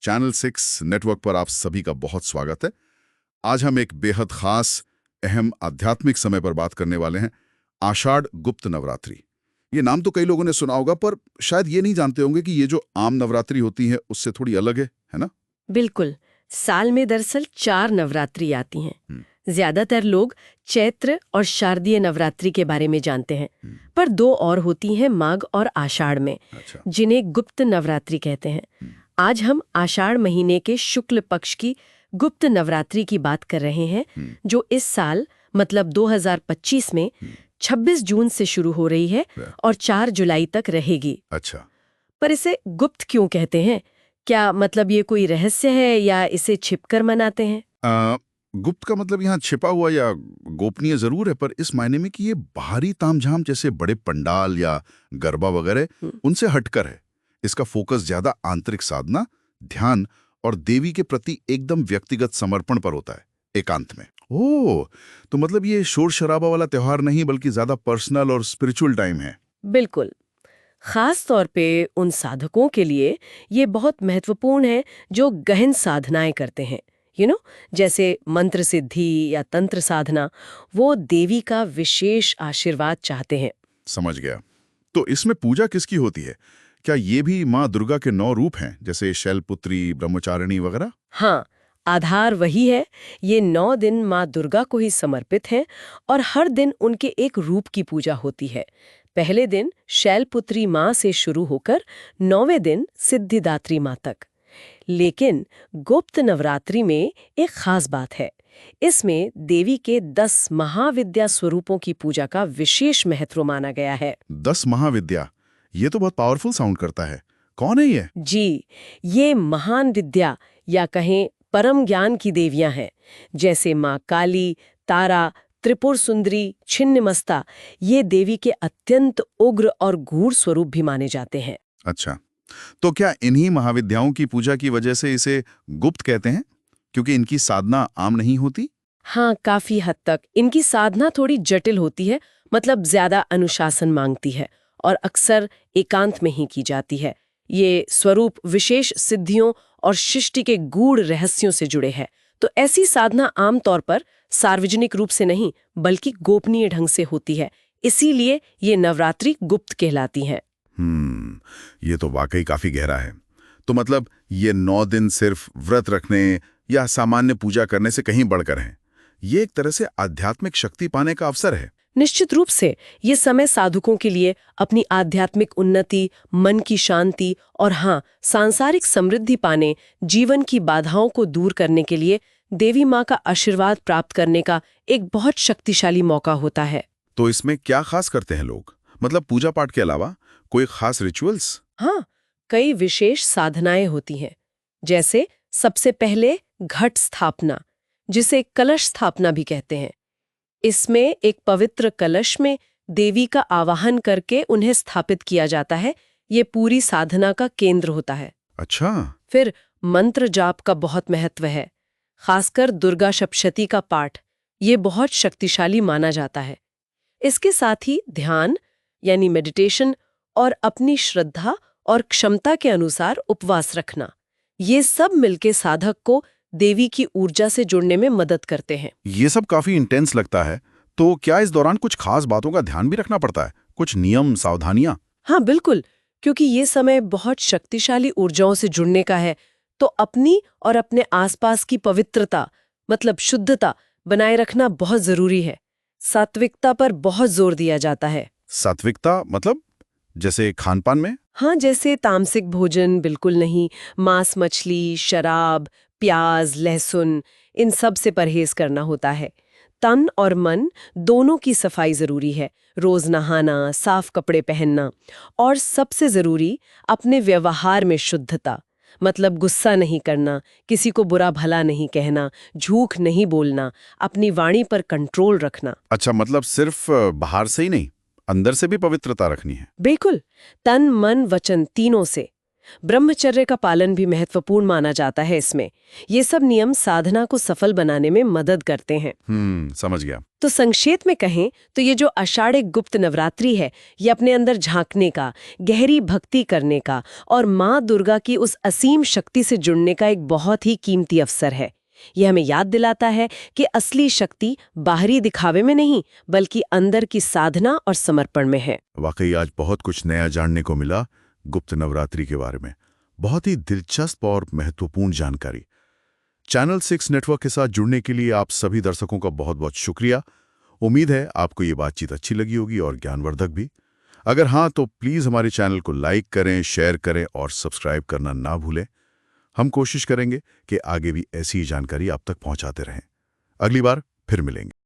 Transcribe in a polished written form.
Channel 6 network पर आप सभी का बहुत स्वागत है। आज हम एक बेहद खास अहम आध्यात्मिक समय पर बात करने वाले हैं, आषाढ़ गुप्त नवरात्रि। ये नाम तो कई लोगों ने सुना होगा, पर शायद ये नहीं जानते होंगे कि ये जो आम नवरात्रि होती है उससे थोड़ी अलग है ना? बिल्कुल। साल में दरअसल 4 नवरात्रि आती हैं। ज्यादातर लोग चैत्र और शारदीय नवरात्रि के बारे में जानते हैं, पर 2 और होती हैं माघ और आषाढ़ में, अच्छा। जिन्हें गुप्त नवरात्रि कहते हैं। आज हम आषाढ़ महीने के शुक्ल पक्ष की गुप्त नवरात्रि की बात कर रहे हैं, जो इस साल मतलब 2025 में 26 जून से शुरू हो रही है और 4 जुलाई तक रहेगी। अच्छा। पर इसे गुप्त क्यों कहते हैं? क्या मतलब ये कोई रहस्य है या इसे छिपकर मनाते हैं? गुप्त का मतलब यहाँ छिपा हुआ या गोपनीय जरूर है, पर इस मायने में कि ये बाहरी तामझाम जैसे बड़े पंडाल या गरबा वगैरह उनसे हटकर है। इसका फोकस ज्यादा आंतरिक साधना, ध्यान और देवी के प्रति एकदम व्यक्तिगत समर्पण पर होता है, एकांत में। ओह, तो मतलब ये शोर शराबा वाला त्योहार नहीं, बल्कि ज्यादा पर्सनल और स्पिरिचुअल टाइम है। बिल्कुल। खास तौर पे उन साधकों के लिए ये बहुत महत्वपूर्ण है जो गहन साधनाएं करते हैं, जैसे मंत्र सिद्धि या तंत्र साधना। वो देवी का विशेष आशीर्वाद चाहते हैं। समझ गया। तो इसमें पूजा किसकी होती है? क्या ये भी माँ दुर्गा के 9 रूप हैं, जैसे शैलपुत्री, ब्रह्मचारिणी वगैरह? हाँ, आधार वही है। ये 9 दिन माँ दुर्गा को ही समर्पित हैं और हर दिन उनके एक रूप की पूजा होती है। पहले दिन शैलपुत्री माँ से शुरू होकर 9वें दिन सिद्धिदात्री माँ तक। लेकिन गुप्त नवरात्रि में एक खास बात है। इसमें देवी के 10 महाविद्या स्वरूपों की पूजा का विशेष महत्व माना गया है। 10 महाविद्या, ये तो बहुत पावरफुल साउंड करता है। कौन है ये? जी, ये महान विद्या या कहें परम ज्ञान की देवियां हैं, जैसे माँ काली, तारा, त्रिपुर सुंदरी, छिन्नमस्ता। ये देवी के अत्यंत उग्र और गूढ़ स्वरूप भी माने जाते हैं। अच्छा, तो क्या इन्हीं महाविद्याओं की पूजा की वजह से इसे गुप्त कहते हैं, क्योंकि इनकी साधना आम नहीं होती? हाँ, काफी हद तक इनकी साधना थोड़ी जटिल होती है, मतलब ज्यादा अनुशासन मांगती है और अक्सर एकांत में ही की जाती है। ये स्वरूप विशेष सिद्धियों और सृष्टि के गूढ़ रहस्यों से जुड़े हैं। तो ऐसी साधना आमतौर पर सार्वजनिक रूप से नहीं, बल्कि गोपनीय ढंग से होती है। इसीलिए ये नवरात्रि गुप्त कहलाती हैं। ये तो वाकई काफी गहरा है। तो मतलब ये 9 दिन सिर्फ व्रत रखने या सामान्य पूजा करने से कहीं बढ़कर हैं। ये एक तरह से आध्यात्मिक शक्ति पाने का अवसर है। निश्चित रूप से ये समय साधकों के लिए अपनी आध्यात्मिक उन्नति, मन की शांति और हाँ, सांसारिक समृद्धि पाने, जीवन की बाधाओं को दूर करने के लिए देवी माँ का आशीर्वाद प्राप्त करने का एक बहुत शक्तिशाली मौका होता है। तो इसमें क्या खास करते हैं लोग? मतलब पूजा पाठ के अलावा कोई खास रिचुअल्स? हाँ, कई विशेष साधनाएं होती हैं। जैसे सबसे पहले घट स्थापना, जिसे कलश स्थापना भी कहते हैं। इसमें एक पवित्र कलश में देवी का आवाहन करके उन्हें स्थापित किया जाता है। ये पूरी साधना का केंद्र होता है। अच्छा। फिर मंत्र जाप का बहुत महत्व है, खासकर दुर्गा सप्तशती का पाठ। ये बहुत शक्तिशाली माना जाता है। इसके साथ ही ध्यान यानी मेडिटेशन और अपनी श्रद्धा और क्षमता के अनुसार उपवास रखना, ये सब मिलके साधक को देवी की ऊर्जा से जुड़ने में मदद करते हैं। ये सब काफी इंटेंस लगता है। तो क्या इस दौरान कुछ खास बातों का ध्यान भी रखना पड़ता है? कुछ नियम, सावधानियां? हाँ बिल्कुल, क्योंकि ये समय बहुत शक्तिशाली ऊर्जाओं से जुड़ने का है। तो अपनी और अपने आसपास की पवित्रता मतलब शुद्धता बनाए रखना बहुत जरूरी है। सात्विकता पर बहुत जोर दिया जाता है। सात्विकता मतलब जैसे खान पान में? हाँ, जैसे तामसिक भोजन बिल्कुल नहीं, मांस, मछली, शराब, प्याज, लहसुन, इन सब से परहेज करना होता है। तन और मन दोनों की सफाई जरूरी है। रोज नहाना, साफ कपड़े पहनना और सबसे जरूरी अपने व्यवहार में शुद्धता, मतलब गुस्सा नहीं करना, किसी को बुरा भला नहीं कहना, झूठ नहीं बोलना, अपनी वाणी पर कंट्रोल रखना। अच्छा, मतलब सिर्फ बाहर से ही नहीं, अंदर से भी पवित्रता रखनी है। बिल्कुल, तन मन वचन तीनों से। ब्रह्मचर्य का पालन भी महत्वपूर्ण माना जाता है इसमें। ये सब नियम साधना को सफल बनाने में मदद करते हैं। समझ गया। तो संक्षेप में कहें तो ये जो आषाढ़ गुप्त नवरात्रि है, ये अपने अंदर झांकने का, गहरी भक्ति करने का और माँ दुर्गा की उस असीम शक्ति से जुड़ने का एक बहुत ही कीमती अवसर है। ये हमें याद दिलाता है कि असली शक्ति बाहरी दिखावे में नहीं, बल्कि अंदर की साधना और समर्पण में है। वाकई आज बहुत कुछ नया जानने को मिला गुप्त नवरात्रि के बारे में। बहुत ही दिलचस्प और महत्वपूर्ण जानकारी। चैनल 6 नेटवर्क के साथ जुड़ने के लिए आप सभी दर्शकों का बहुत बहुत शुक्रिया। उम्मीद है आपको ये बातचीत अच्छी लगी होगी और ज्ञानवर्धक भी। अगर हाँ तो प्लीज़ हमारे चैनल को लाइक करें, शेयर करें और सब्सक्राइब करना ना भूलें। हम कोशिश करेंगे कि आगे भी ऐसी ही जानकारी आप तक पहुंचाते रहें। अगली बार फिर मिलेंगे।